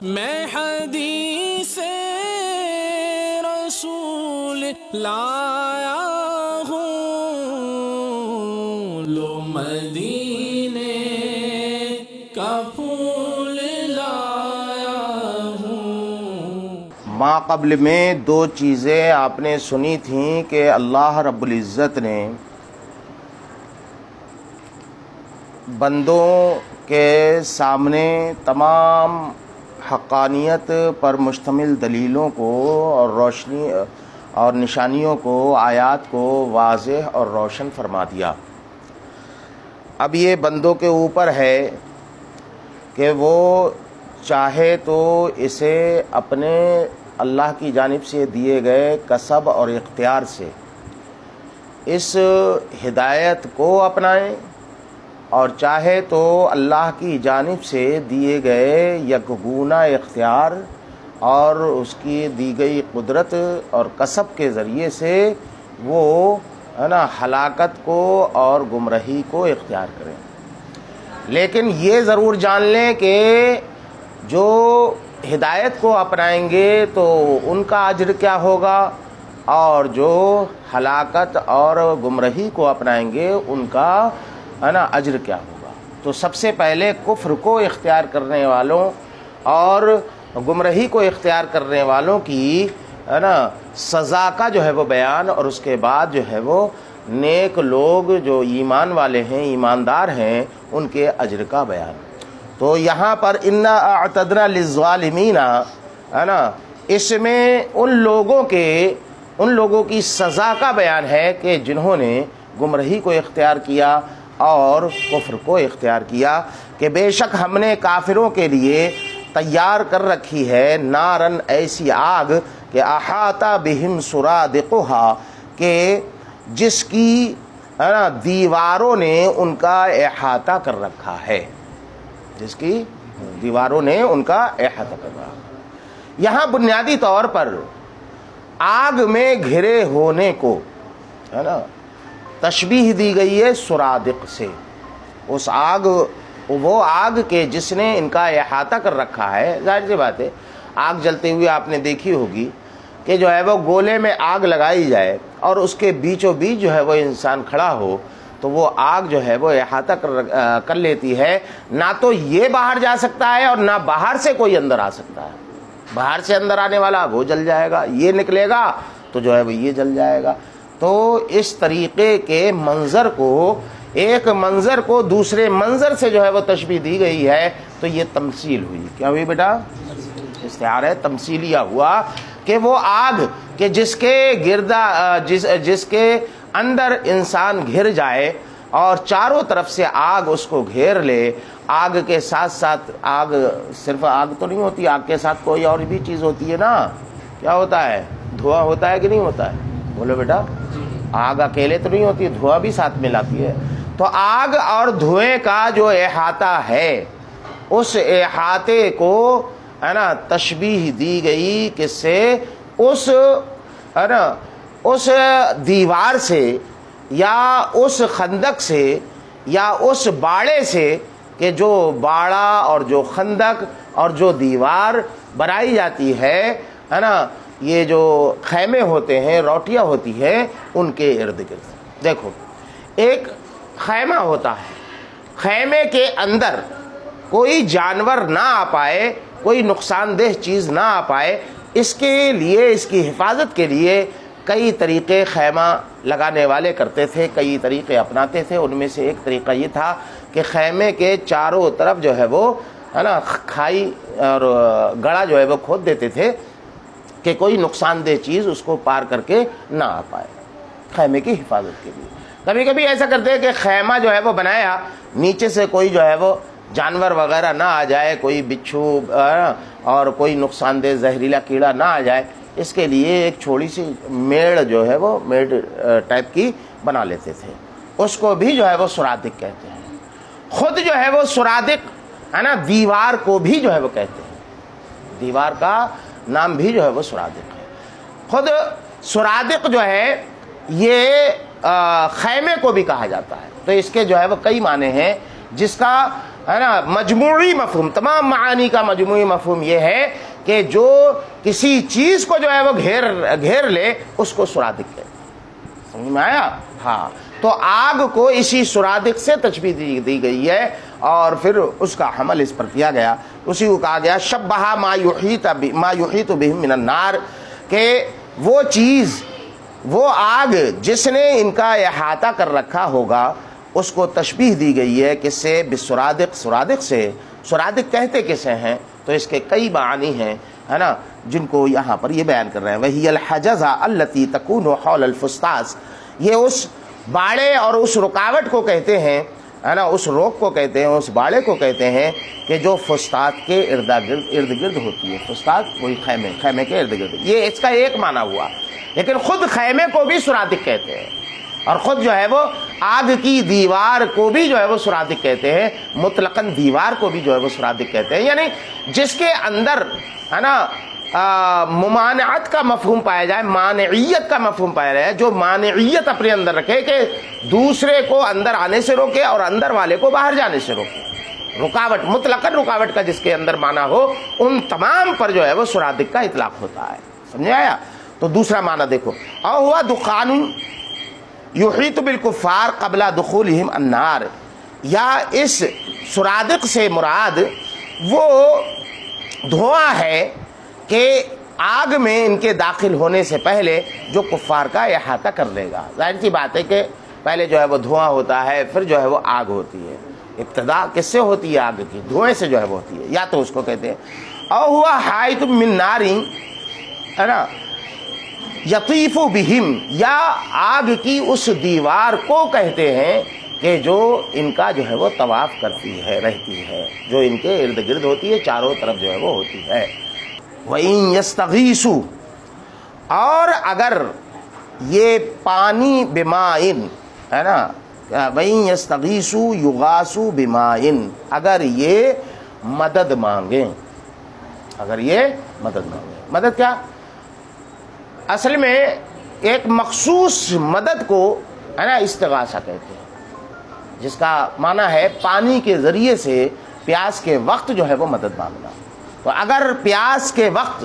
میں حدیث رسول لایا ہوں، لو مدینے کا پھول لایا ہوں۔ ما قبل میں دو چیزیں آپ نے سنی تھیں کہ اللہ رب العزت نے بندوں کے سامنے تمام حقانیت پر مشتمل دلیلوں کو اور روشنی اور نشانیوں کو، آیات کو واضح اور روشن فرما دیا۔ اب یہ بندوں کے اوپر ہے کہ وہ چاہے تو اسے اپنے اللہ کی جانب سے دیے گئے کسب اور اختیار سے اس ہدایت کو اپنائیں، اور چاہے تو اللہ کی جانب سے دیے گئے یکگونہ اختیار اور اس کی دی گئی قدرت اور کسب کے ذریعے سے وہ ہلاکت کو اور گمراہی کو اختیار کریں۔ لیکن یہ ضرور جان لیں کہ جو ہدایت کو اپنائیں گے تو ان کا اجر کیا ہوگا، اور جو ہلاکت اور گمراہی کو اپنائیں گے ان کا اجر کیا ہوگا۔ تو سب سے پہلے کفر کو اختیار کرنے والوں اور گمراہی کو اختیار کرنے والوں کی سزا کا جو ہے وہ بیان، اور اس کے بعد جو ہے وہ نیک لوگ جو ایمان والے ہیں، ایماندار ہیں، ان کے اجر کا بیان۔ تو یہاں پر انا اعتدنا للظالمین اس میں ان لوگوں کی سزا کا بیان ہے کہ جنہوں نے گمراہی کو اختیار کیا اور کفر کو اختیار کیا، کہ بے شک ہم نے کافروں کے لیے تیار کر رکھی ہے نارن، ایسی آگ کہ احاطہ بہم سرادقها، کہ جس کی دیواروں نے ان کا احاطہ کر رکھا ہے، جس کی دیواروں نے ان کا احاطہ کر رکھا ہے۔ یہاں بنیادی طور پر آگ میں گھرے ہونے کو تشبیہ دی گئی ہے سرادق سے، اس آگ، وہ آگ کے جس نے ان کا احاطہ کر رکھا ہے۔ ظاہر سی بات ہے، آگ جلتے ہوئے آپ نے دیکھی ہوگی کہ جو ہے وہ گولے میں آگ لگائی جائے اور اس کے بیچوں بیچ جو ہے وہ انسان کھڑا ہو تو وہ آگ جو ہے وہ احاطہ کر لیتی ہے، نہ تو یہ باہر جا سکتا ہے اور نہ باہر سے کوئی اندر آ سکتا ہے۔ باہر سے اندر آنے والا وہ جل جائے گا، یہ نکلے گا تو جو ہے وہ یہ جل جائے گا۔ تو اس طریقے کے منظر کو، ایک منظر کو دوسرے منظر سے جو ہے وہ تشبیہ دی گئی ہے، تو یہ تمثیل ہوئی۔ کیا ہوئی بیٹا؟ استعارہ ہے، تمثیلیہ ہوا کہ وہ آگ کہ جس کے گردا جس کے اندر انسان گھر جائے اور چاروں طرف سے آگ اس کو گھیر لے، آگ کے ساتھ ساتھ آگ صرف آگ تو نہیں ہوتی، آگ کے ساتھ کوئی اور بھی چیز ہوتی ہے نا۔ کیا ہوتا ہے؟ دھواں ہوتا ہے کہ نہیں ہوتا ہے؟ بولو بیٹا۔ آگ اکیلے تو نہیں ہوتی، دھواں بھی ساتھ میں لاتی ہے۔ تو آگ اور دھوئیں کا جو احاطہ ہے، اس احاطے کو تشبیہ دی گئی کس سے؟ اس دیوار سے یا اس خندق سے یا اس باڑے سے، کہ جو باڑا اور جو خندق اور جو دیوار بنائی جاتی ہے یہ جو خیمے ہوتے ہیں، روٹیاں ہوتی ہیں، ان کے ارد گرد۔ دیکھو، ایک خیمہ ہوتا ہے، خیمے کے اندر کوئی جانور نہ آ پائے، کوئی نقصان دہ چیز نہ آ پائے، اس کے لیے، اس کی حفاظت کے لیے کئی طریقے خیمہ لگانے والے کرتے تھے، کئی طریقے اپناتے تھے۔ ان میں سے ایک طریقہ یہ تھا کہ خیمے کے چاروں طرف جو ہے وہ کھائی اور گڑھا جو ہے وہ کھود دیتے تھے کہ کوئی نقصان دہ چیز اس کو پار کر کے نہ آ پائے، خیمے کی حفاظت کے لیے۔ کبھی کبھی ایسا کرتے ہیں کہ خیمہ جو ہے وہ بنایا، نیچے سے کوئی جو ہے وہ جانور وغیرہ نہ آ جائے، کوئی بچھو اور کوئی نقصان دہ زہریلا کیڑا نہ آ جائے، اس کے لیے ایک چھوٹی سی میڑ جو ہے وہ میڑ ٹائپ کی بنا لیتے تھے، اس کو بھی جو ہے وہ سرادق کہتے ہیں۔ خود جو ہے وہ سرادق دیوار کو بھی جو ہے وہ کہتے ہیں، دیوار کا نام بھی جو ہے وہ سرادق ہے۔ خود سرادق جو ہے یہ خیمے کو بھی کہا جاتا ہے، تو اس کے جو ہے وہ کئی معنی ہیں، جس کا ہے نا مجموعی مفہوم، تمام معانی کا مجموعی مفہوم یہ ہے کہ جو کسی چیز کو جو ہے وہ گھیر لے اس کو سرادق کہتے ہیں۔ سمجھ میں آیا؟ ہاں، تو آگ کو اسی سرادق سے تشبیہ دی گئی ہے اور پھر اس کا حمل اس پر کیا گیا، اسی کو کہا گیا شبہ ما یحیط بہ من النار، کہ وہ چیز، وہ آگ جس نے ان کا احاطہ کر رکھا ہوگا اس کو تشبیہ دی گئی ہے کس سے؟ بسرادق، سرادق سے۔ سرادق کہتے کسے ہیں؟ تو اس کے کئی معانی ہیں، ہے نا، جن کو یہاں پر یہ بیان کر رہے ہیں۔ وہی الحجزہ التی تکون حول الفسطاس، یہ اس باڑے اور اس رکاوٹ کو کہتے ہیں، ہے نا، اس روک کو کہتے ہیں، اس باڑے کو کہتے ہیں کہ جو فسطاط کے ارد گرد ہوتی ہے۔ فسطاط وہی خیمے کے ارد گرد، یہ اس کا ایک معنی ہوا، لیکن خود خیمے کو بھی سرادق کہتے ہیں، اور خود جو ہے وہ آگ کی دیوار کو بھی جو ہے وہ سرادق کہتے ہیں، مطلقاً دیوار کو بھی جو ہے وہ سرادق کہتے ہیں، یعنی جس کے اندر، ہے نا، ممانعت کا مفہوم پایا جائے، مانعیت کا مفہوم پایا جائے، جو مانعیت اپنے اندر رکھے کہ دوسرے کو اندر آنے سے روکے اور اندر والے کو باہر جانے سے روکے، رکاوٹ، مطلقاً رکاوٹ کا جس کے اندر معنی ہو، ان تمام پر جو ہے وہ سرادق کا اطلاق ہوتا ہے۔ سمجھ آیا؟ تو دوسرا معنی دیکھو، او ہوا دخان یحیط بالکفار قبل دخولہم النار، یا اس سرادق سے مراد وہ دھواں ہے کہ آگ میں ان کے داخل ہونے سے پہلے جو کفار کا احاطہ کر لے گا۔ ظاہر سی بات ہے کہ پہلے جو ہے وہ دھواں ہوتا ہے، پھر جو ہے وہ آگ ہوتی ہے۔ ابتدا کس سے ہوتی ہے؟ آگ کی، دھوئیں سے جو ہے وہ ہوتی ہے، یا تو اس کو کہتے ہیں او ہوا حائط من نار، ہے نا، یطیف بہم، یا آگ کی اس دیوار کو کہتے ہیں کہ جو ان کا جو ہے وہ طواف کرتی ہے، رہتی ہے، جو ان کے ارد گرد ہوتی ہے، چاروں طرف جو ہے وہ ہوتی ہے۔ وَإِن يَسْتَغِيثُوا، اور اگر یہ پانی بِمَاءٍ، ہے نا، وَإِن يَسْتَغِيثُوا يُغَاثُوا بِمَاءٍ، اگر یہ مدد مانگیں، اگر یہ مدد مانگیں، مدد کیا؟ اصل میں ایک مخصوص مدد کو، ہے نا، استغاثہ کہتے ہیں، جس کا معنی ہے پانی کے ذریعے سے پیاس کے وقت جو ہے وہ مدد مانگنا۔ تو اگر پیاس کے وقت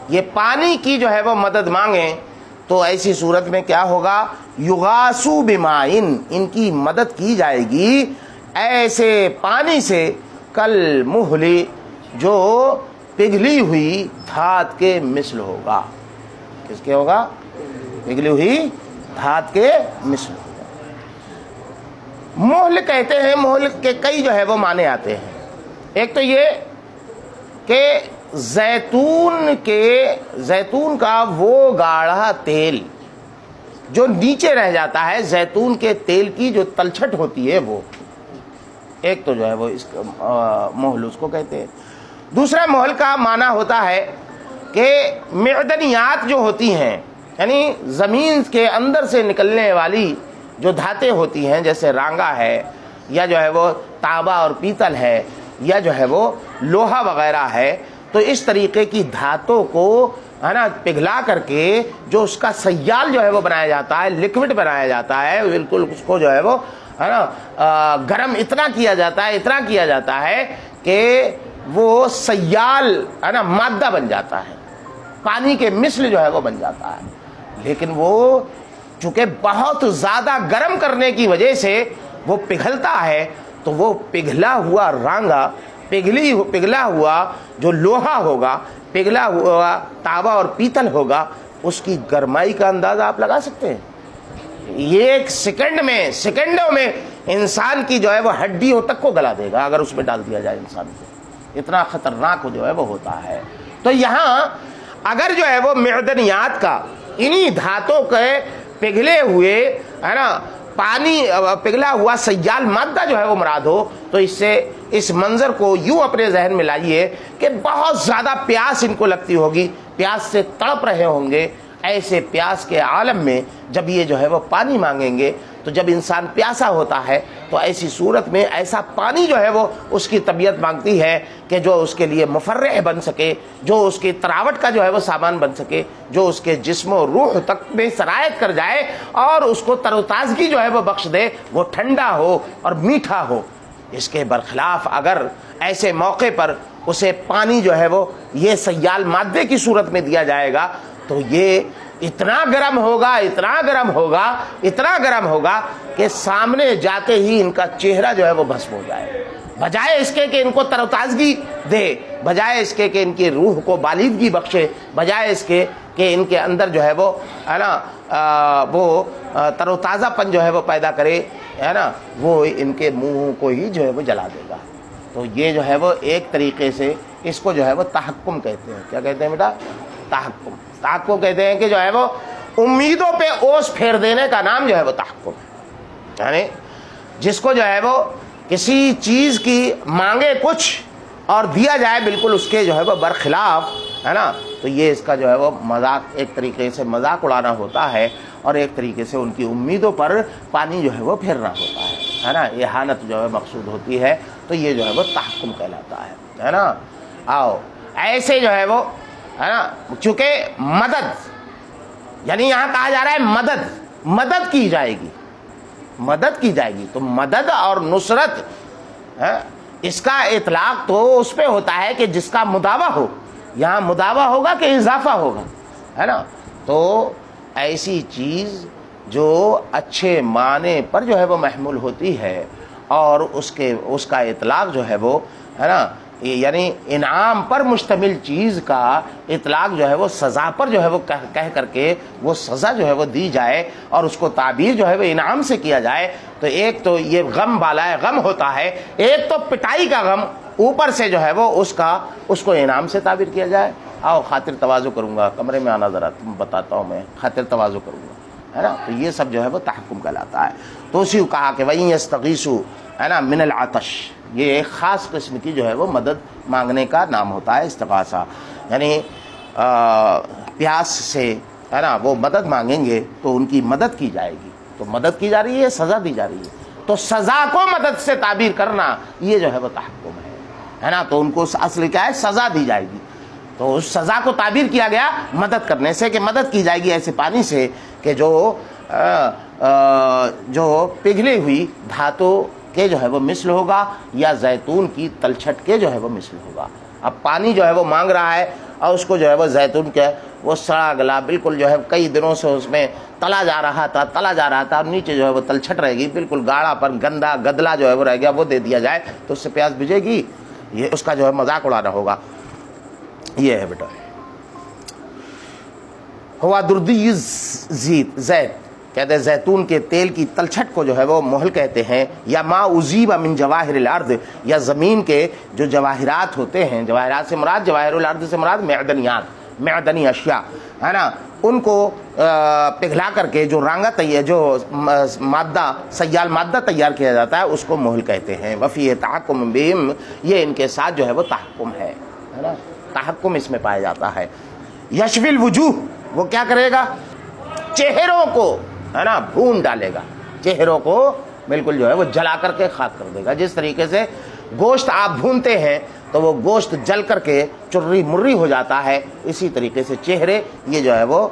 یہ پانی کی جو ہے وہ مدد مانگیں تو ایسی صورت میں کیا ہوگا؟ یغاثوا بمائن، ان کی مدد کی جائے گی ایسے پانی سے، کل مہلی، جو پگھلی ہوئی دھات کے مثل ہوگا۔ کس کے ہوگا؟ پگھلی ہوئی دھات کے مثل ہوگا۔ مہل کہتے ہیں، مہل کے کئی جو ہے وہ معنی آتے ہیں۔ ایک تو یہ کہ زیتون کا وہ گاڑھا تیل جو نیچے رہ جاتا ہے، زیتون کے تیل کی جو تلچھٹ ہوتی ہے، وہ ایک تو جو ہے وہ اس محل اس کو کہتے ہیں۔ دوسرا محل کا معنی ہوتا ہے کہ معدنیات جو ہوتی ہیں، یعنی زمین کے اندر سے نکلنے والی جو دھاتیں ہوتی ہیں، جیسے رانگا ہے، یا جو ہے وہ تانبا اور پیتل ہے، یا جو ہے وہ لوہا وغیرہ ہے، تو اس طریقے کی دھاتوں کو، ہے نا، پگھلا کر کے جو اس کا سیال جو ہے وہ بنایا جاتا ہے، لکوڈ بنایا جاتا ہے، بالکل اس کو جو ہے وہ، ہے نا، گرم اتنا کیا جاتا ہے کہ وہ سیال، ہے نا، مادہ بن جاتا ہے، پانی کے مثل جو ہے وہ بن جاتا ہے۔ لیکن وہ چونکہ بہت زیادہ گرم کرنے کی وجہ سے وہ پگھلتا ہے، تو وہ پگھلا ہوا رانگا، پگھلا ہوا جو لوہا ہوگا، پگھلا ہوا تانبا اور پیتل ہوگا، اس کی گرمائی کا اندازہ آپ لگا سکتے ہیں؟ یہ ایک سیکنڈوں میں انسان کی جو ہے وہ ہڈیوں تک کو گلا دے گا اگر اس میں ڈال دیا جائے انسان کو، اتنا خطرناک جو ہے وہ ہوتا ہے۔ تو یہاں اگر جو ہے وہ معدنیات کا، انہی دھاتوں کے پگھلے ہوئے، ہے نا، پانی پگھلا ہوا سیال مادہ جو ہے وہ مراد ہو، تو اس سے اس منظر کو یوں اپنے ذہن میں لائیے کہ بہت زیادہ پیاس ان کو لگتی ہوگی، پیاس سے تڑپ رہے ہوں گے۔ ایسے پیاس کے عالم میں جب یہ جو ہے وہ پانی مانگیں گے، تو جب انسان پیاسا ہوتا ہے تو ایسی صورت میں ایسا پانی جو ہے وہ اس کی طبیعت مانگتی ہے کہ جو اس کے لیے مفرح بن سکے، جو اس کی تراوٹ کا جو ہے وہ سامان بن سکے، جو اس کے جسم و روح تک میں سرایت کر جائے اور اس کو تر و تازگی جو ہے وہ بخش دے، وہ ٹھنڈا ہو اور میٹھا ہو۔ اس کے برخلاف اگر ایسے موقع پر اسے پانی جو ہے وہ یہ سیال مادے کی صورت میں دیا جائے گا تو یہ اتنا گرم ہوگا، اتنا گرم ہوگا، اتنا گرم ہوگا کہ سامنے جاتے ہی ان کا چہرہ جو ہے وہ بھسم ہو جائے، بجائے اس کے کہ ان کو تر و تازگی دے، بجائے اس کے کہ ان کی روح کو بالیدگی بخشے، بجائے اس کے کہ ان کے اندر جو ہے وہ ہے نا وہ تر و تازہ پن جو ہے وہ پیدا کرے، ہے نا، وہ ان کے منہ کو ہی جو ہے وہ جلا دے گا۔ تو یہ جو ہے وہ ایک طریقے سے اس کو جو ہے وہ تحکم کہتے ہیں۔ کیا کہتے ہیں بیٹا؟ تحکم۔ تحکم کہتے ہیں کہ جو ہے وہ امیدوں پہ اوس پھیر دینے کا نام جو ہے وہ تحکم ہے، یعنی جس کو جو ہے وہ کسی چیز کی مانگے کچھ اور دیا جائے بالکل اس کے جو ہے وہ برخلاف، ہے نا، تو یہ اس کا جو ہے وہ مذاق، ایک طریقے سے مذاق اڑانا ہوتا ہے اور ایک طریقے سے ان کی امیدوں پر پانی جو ہے وہ پھیرنا ہوتا ہے نا، اہانت جو ہے مقصود ہوتی ہے، تو یہ جو ہے وہ تحکم کہلاتا ہے نا۔ آؤ ایسے جو ہے وہ ہے نا، چونکہ مدد، یعنی یہاں کہا جا رہا ہے مدد کی جائے گی، مدد کی جائے گی، تو مدد اور نصرت اس کا اطلاق تو اس پہ ہوتا ہے کہ جس کا مداوع ہو، یہاں مداوع ہوگا کہ اضافہ ہوگا، ہے نا، تو ایسی چیز جو اچھے معنی پر جو ہے وہ محمول ہوتی ہے اور اس کا اطلاق جو ہے وہ ہے نا، یعنی انعام پر مشتمل چیز کا اطلاق جو ہے وہ سزا پر جو ہے وہ کہہ کر کے وہ سزا جو ہے وہ دی جائے اور اس کو تعبیر جو ہے وہ انعام سے کیا جائے، تو ایک تو یہ غم بالائے غم ہوتا ہے، ایک تو پٹائی کا غم، اوپر سے جو ہے وہ اس کو انعام سے تعبیر کیا جائے۔ آؤ خاطر تواضع کروں گا، کمرے میں آنا ذرا، تم بتاتا ہوں میں، خاطر تواضع کروں گا، ہے نا، تو یہ سب جو ہے وہ تحکم کہلاتا ہے۔ تو اسی کو کہا کہ وَإِن يَسْتَغِيثُوا، ہے نا، من العطش، یہ ایک خاص قسم کی جو ہے وہ مدد مانگنے کا نام ہوتا ہے استغاثہ، یعنی پیاس سے، ہے نا، وہ مدد مانگیں گے تو ان کی مدد کی جائے گی، تو مدد کی جا رہی ہے، سزا دی جا رہی ہے، تو سزا کو مدد سے تعبیر کرنا یہ جو ہے وہ تحکم ہے نا، تو ان کو اصل کیا ہے؟ سزا دی جائے گی، تو اس سزا کو تعبیر کیا گیا مدد کرنے سے، کہ مدد کی جائے گی ایسے پانی سے کہ جو پگھلی ہوئی دھاتوں کے جو ہے وہ مثل ہوگا یا زیتون کی تلچھٹ کے جو ہے وہ مثل ہوگا۔ اب پانی جو ہے وہ مانگ رہا ہے اور اس کو جو ہے وہ زیتون کے وہ سڑا گلا بالکل جو ہے کئی دنوں سے اس میں تلا جا رہا تھا اور نیچے جو ہے وہ تلچھٹ رہے گی، بالکل گاڑھا پر گندا گدلا جو ہے وہ رہ گیا، وہ دے دیا جائے تو اس سے پیاس بجھے گی؟ یہ اس کا جو ہے مذاق اڑانا ہوگا۔ یہ ہے بیٹا ہوا دردی زیت، کہتے ہیں زیتون کے تیل کی تلچھٹ کو جو ہے وہ محل کہتے ہیں، یا ما اذیب من جواہر الارض، یا زمین کے جو جواہرات ہوتے ہیں، جواہرات سے مراد، جواہر الارض سے مراد معدنیات، معدنی اشیاء، ہے نا، ان کو پگھلا کر کے جو جو مادہ سیال مادہ تیار کیا جاتا ہے اس کو محل کہتے ہیں۔ وفی تحکم بہم، یہ ان کے ساتھ جو ہے وہ تحکم ہے نا، تحکم اس میں پایا جاتا ہے۔ یشوی الوجوہ، وہ کیا کرے گا؟ چہروں کو، ہے نا، بھون ڈالے گا، چہروں کو بالکل جو ہے وہ جلا کر کے خاک کر دے گا۔ جس طریقے سے گوشت آپ بھونتے ہیں تو وہ گوشت جل کر کے چرری مرری ہو جاتا ہے، اسی طریقے سے چہرے یہ جو ہے وہ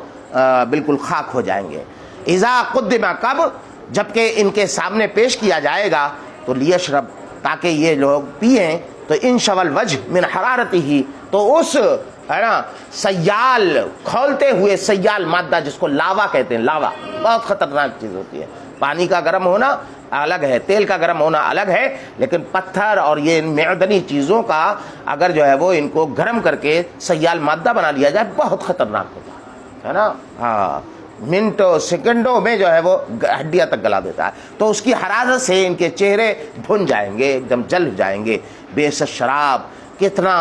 بالکل خاک ہو جائیں گے۔ اذا قدم، کب؟ جبکہ ان کے سامنے پیش کیا جائے گا، تو لیشرب، تاکہ یہ لوگ پئیں، تو انشو الوجہ من حرارتی ہی، تو اس، ہے نا، سیال کھولتے ہوئے سیال مادہ جس کو لاوا کہتے ہیں، لاوا بہت خطرناک چیز ہوتی ہے، پانی کا گرم ہونا الگ ہے، تیل کا گرم ہونا الگ ہے، لیکن پتھر اور یہ معدنی چیزوں کا اگر جو ہے وہ ان کو گرم کر کے سیال مادہ بنا لیا جائے بہت خطرناک ہوتا ہے نا، ہاں، منٹوں سیکنڈوں میں جو ہے وہ ہڈیاں تک گلا دیتا ہے، تو اس کی حرارت سے ان کے چہرے بھن جائیں گے، ایک دم جل جائیں گے۔ بیس شراب، کتنا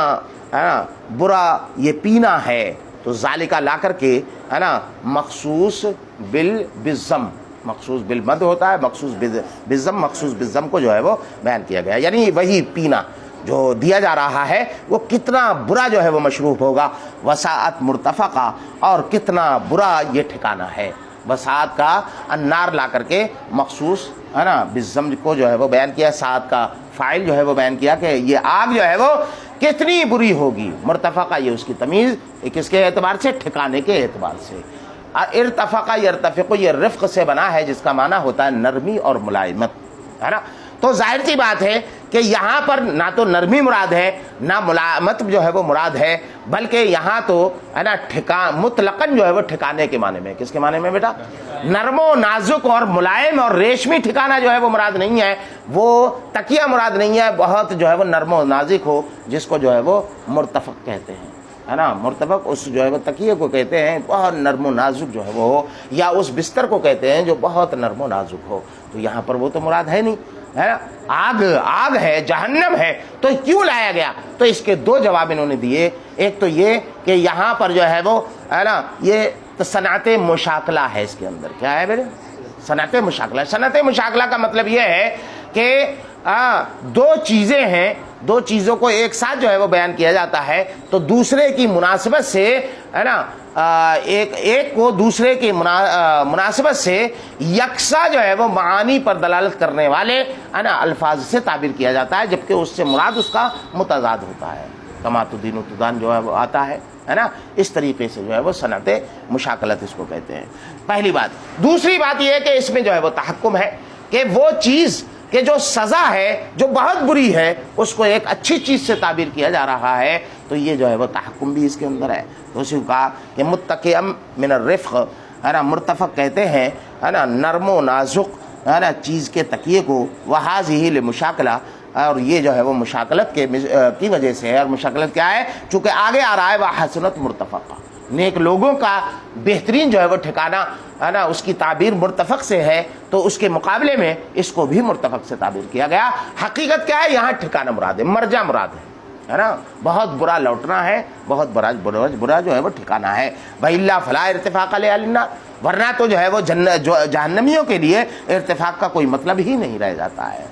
ہے نا برا یہ پینا ہے، تو ذالکہ لا کر کے، ہے نا، مخصوص بالضم، مخصوص بالمد ہوتا ہے، مخصوص بالضم، مخصوص بالضم کو جو ہے وہ بیان کیا گیا، یعنی وہی پینا جو دیا جا رہا ہے وہ کتنا برا جو ہے وہ مشروب ہوگا۔ وساعت مرتفقہ، اور کتنا برا یہ ٹھکانہ ہے، وساعت کا النار لا کر کے مخصوص، ہے نا، بالضم کو جو ہے وہ بیان کیا، ساعت کا فاعل جو ہے وہ بیان کیا کہ یہ آگ جو ہے وہ کتنی بری ہوگی۔ مرتفقہ یہ اس کی تمیز کس کے اعتبار سے؟ ٹھکانے کے اعتبار سے۔ ارتفقہ یرتفق، یہ رفق سے بنا ہے جس کا معنی ہوتا ہے نرمی اور ملائمت، ہے نا، تو ظاہر سی بات ہے کہ یہاں پر نہ تو نرمی مراد ہے نہ ملائمت جو ہے وہ مراد ہے، بلکہ یہاں تو ہے نا مطلقاً جو ہے وہ ٹھکانے کے معنی میں. کس کے معنی میں بیٹا؟ نرم و نازک اور ملائم اور ریشمی ٹھکانہ جو ہے وہ مراد نہیں ہے، وہ تکیہ مراد نہیں ہے، بہت جو ہے وہ نرم و نازک ہو، جس کو جو ہے وہ مرتفق کہتے ہیں، ہے نا. مرتفق اس جو ہے وہ تکیے کو کہتے ہیں، بہت نرم و نازک جو ہے وہ ہو، یا اس بستر کو کہتے ہیں جو بہت نرم و نازک ہو. تو یہاں پر وہ تو مراد ہے نہیں، ہے نا. آگ ہے، جہنم ہے، تو کیوں لایا گیا؟ تو اس کے دو جواب انہوں نے دیے. ایک تو یہ کہ یہاں پر جو ہے وہ ہے نا یہ صنعت مشاکلہ ہے، اس کے اندر کیا ہے میرے؟ صنعت مشاکلہ. صنعت مشاکلہ کا مطلب یہ ہے کہ دو چیزیں ہیں، دو چیزوں کو ایک ساتھ جو ہے وہ بیان کیا جاتا ہے، تو دوسرے کی مناسبت سے ہے نا ایک کو دوسرے کی مناسبت سے یکساں جو ہے وہ معانی پر دلالت کرنے والے ہے نا الفاظ سے تعبیر کیا جاتا ہے، جبکہ اس سے مراد اس کا متضاد ہوتا ہے. کما تدین تدان جو ہے وہ آتا ہے نا. اس طریقے سے جو ہے وہ صنعت مشاکلت اس کو کہتے ہیں. پہلی بات. دوسری بات یہ ہے کہ اس میں جو ہے وہ تحکم ہے کہ وہ چیز کہ جو سزا ہے جو بہت بری ہے اس کو ایک اچھی چیز سے تعبیر کیا جا رہا ہے، تو یہ جو ہے وہ تحکم بھی اس کے اندر ہے. تو اسی کو کہا کہ متقیم من الرفق، ہے نا. مرتفق کہتے ہیں ہے نا نرم و نازک ہے نا چیز کے تکیے کو. وہذہ لمشاکلہ، اور یہ جو ہے وہ مشاکلت کی وجہ سے ہے. اور مشاکلت کیا ہے؟ چونکہ آگے آ رہا ہے وحسنت مرتفقہ، نیک لوگوں کا بہترین جو ہے وہ ٹھکانہ ہے نا اس کی تعبیر مرتفق سے ہے، تو اس کے مقابلے میں اس کو بھی مرتفق سے تعبیر کیا گیا. حقیقت کیا ہے؟ یہاں ٹھکانہ مراد ہے، مرجع مراد ہے نا. بہت برا لوٹنا ہے، بہت برا جو ہے وہ ٹھکانہ ہے. وَإِلَّا فَلَا ارتفاق لِأَهْلِ النَّارِ، ورنہ تو جو ہے وہ جہنمیوں کے لیے ارتفاق کا کوئی مطلب ہی نہیں رہ جاتا ہے.